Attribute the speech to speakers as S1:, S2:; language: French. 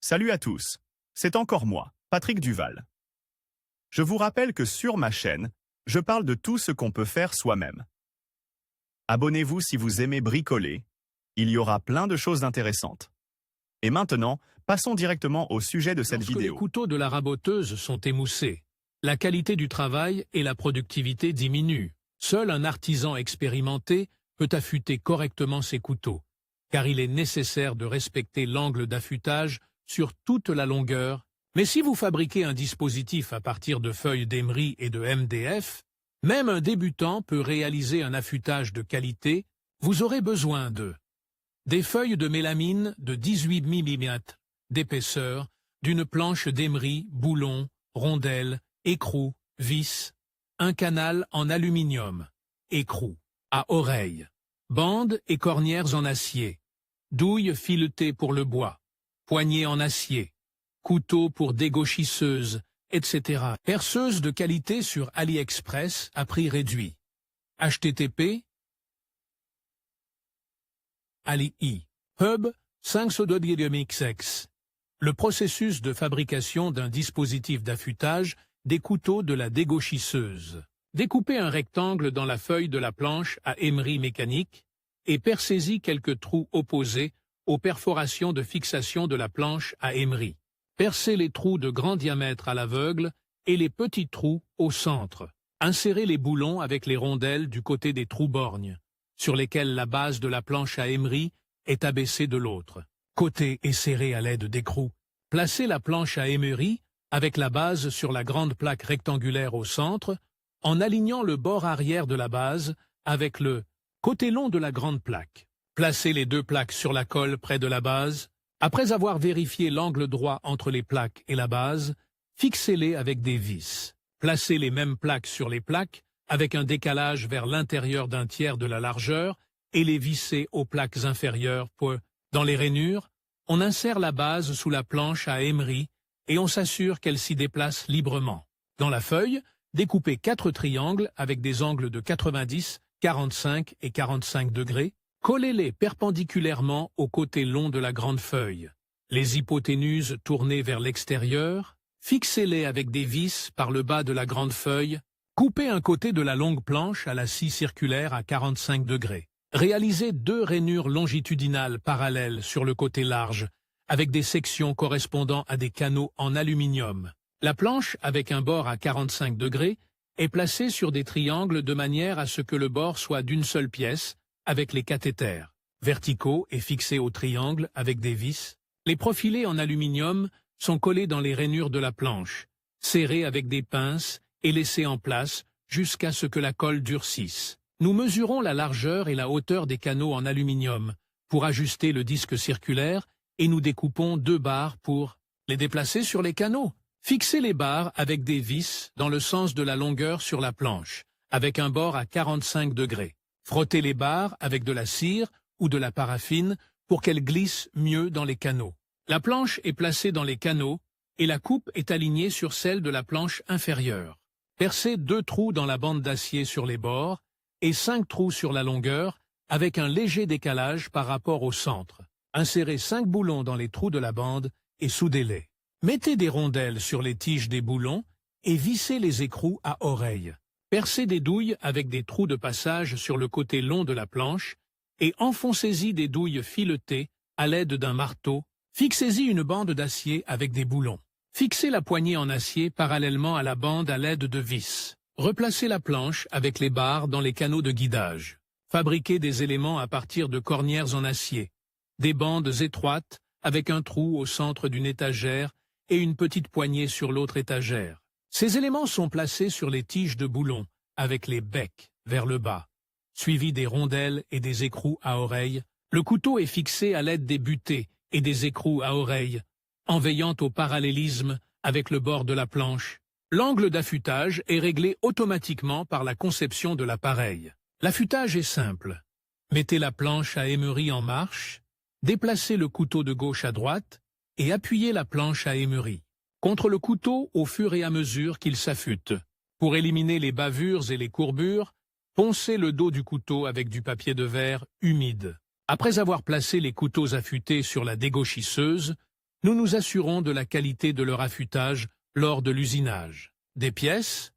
S1: Salut à tous, c'est encore moi, Patrick Duval. Je vous rappelle que sur ma chaîne, je parle de tout ce qu'on peut faire soi-même. Abonnez-vous si vous aimez bricoler, il y aura plein de choses intéressantes. Et maintenant, passons directement au sujet de cette vidéo.
S2: Les couteaux de la raboteuse sont émoussés. La qualité du travail et la productivité diminuent. Seul un artisan expérimenté peut affûter correctement ses couteaux, car il est nécessaire de respecter l'angle d'affûtage sur toute la longueur. Mais si vous fabriquez un dispositif à partir de feuilles d'émery et de MDF, même un débutant peut réaliser un affûtage de qualité. Vous aurez besoin de des feuilles de mélamine de 18 mm d'épaisseur, d'une planche d'émery, boulon, rondelle, écrou, vis, un canal en aluminium, écrou, à oreille, bandes et cornières en acier, douilles filetées pour le bois, poignées en acier, couteau pour dégauchisseuse, etc. Perceuse de qualité sur AliExpress à prix réduit. http Ali Hub 5 Sododiedomixex. Le processus de fabrication d'un dispositif d'affûtage des couteaux de la dégauchisseuse. Découpez un rectangle dans la feuille de la planche à émery mécanique et percez-y quelques trous opposés aux perforations de fixation de la planche à émery. Percez les trous de grand diamètre à l'aveugle et les petits trous au centre. Insérez les boulons avec les rondelles du côté des trous borgnes, sur lesquels la base de la planche à émery est abaissée de l'autre côté et serrée à l'aide d'écrous. Placez la planche à émery avec la base sur la grande plaque rectangulaire au centre, en alignant le bord arrière de la base avec le côté long de la grande plaque. Placez les deux plaques sur la colle près de la base. Après avoir vérifié l'angle droit entre les plaques et la base, fixez-les avec des vis. Placez les mêmes plaques sur les plaques avec un décalage vers l'intérieur d'un tiers de la largeur et les vissez aux plaques inférieures. Dans les rainures, on insère la base sous la planche à émery et on s'assure qu'elle s'y déplace librement. Dans la feuille, découpez 4 triangles avec des angles de 90, 45 et 45 degrés. Collez-les perpendiculairement au côté long de la grande feuille. Les hypoténuses tournées vers l'extérieur, fixez-les avec des vis par le bas de la grande feuille. Coupez un côté de la longue planche à la scie circulaire à 45 degrés. Réalisez 2 rainures longitudinales parallèles sur le côté large, avec des sections correspondant à des canaux en aluminium. La planche, avec un bord à 45 degrés, est placée sur des triangles de manière à ce que le bord soit d'une seule pièce, avec les cathéters verticaux et fixés au triangle avec des vis. Les profilés en aluminium sont collés dans les rainures de la planche, serrés avec des pinces et laissés en place jusqu'à ce que la colle durcisse. Nous mesurons la largeur et la hauteur des canaux en aluminium pour ajuster le disque circulaire et nous découpons 2 barres pour les déplacer sur les canaux. Fixez les barres avec des vis dans le sens de la longueur sur la planche, avec un bord à 45 degrés. Frottez les barres avec de la cire ou de la paraffine pour qu'elles glissent mieux dans les canaux. La planche est placée dans les canaux et la coupe est alignée sur celle de la planche inférieure. Percez 2 trous dans la bande d'acier sur les bords et 5 trous sur la longueur avec un léger décalage par rapport au centre. Insérez 5 boulons dans les trous de la bande et soudez-les. Mettez des rondelles sur les tiges des boulons et vissez les écrous à oreille. Percez des douilles avec des trous de passage sur le côté long de la planche et enfoncez-y des douilles filetées à l'aide d'un marteau. Fixez-y une bande d'acier avec des boulons. Fixez la poignée en acier parallèlement à la bande à l'aide de vis. Replacez la planche avec les barres dans les canaux de guidage. Fabriquez des éléments à partir de cornières en acier, des bandes étroites avec un trou au centre d'une étagère et une petite poignée sur l'autre étagère. Ces éléments sont placés sur les tiges de boulon, avec les becs vers le bas, suivis des rondelles et des écrous à oreille. Le couteau est fixé à l'aide des butées et des écrous à oreille, en veillant au parallélisme avec le bord de la planche. L'angle d'affûtage est réglé automatiquement par la conception de l'appareil. L'affûtage est simple. Mettez la planche à émery en marche, déplacez le couteau de gauche à droite et appuyez la planche à émery contre le couteau au fur et à mesure qu'il s'affûte. Pour éliminer les bavures et les courbures, poncez le dos du couteau avec du papier de verre humide. Après avoir placé les couteaux affûtés sur la dégauchisseuse, nous nous assurons de la qualité de leur affûtage lors de l'usinage. Des pièces,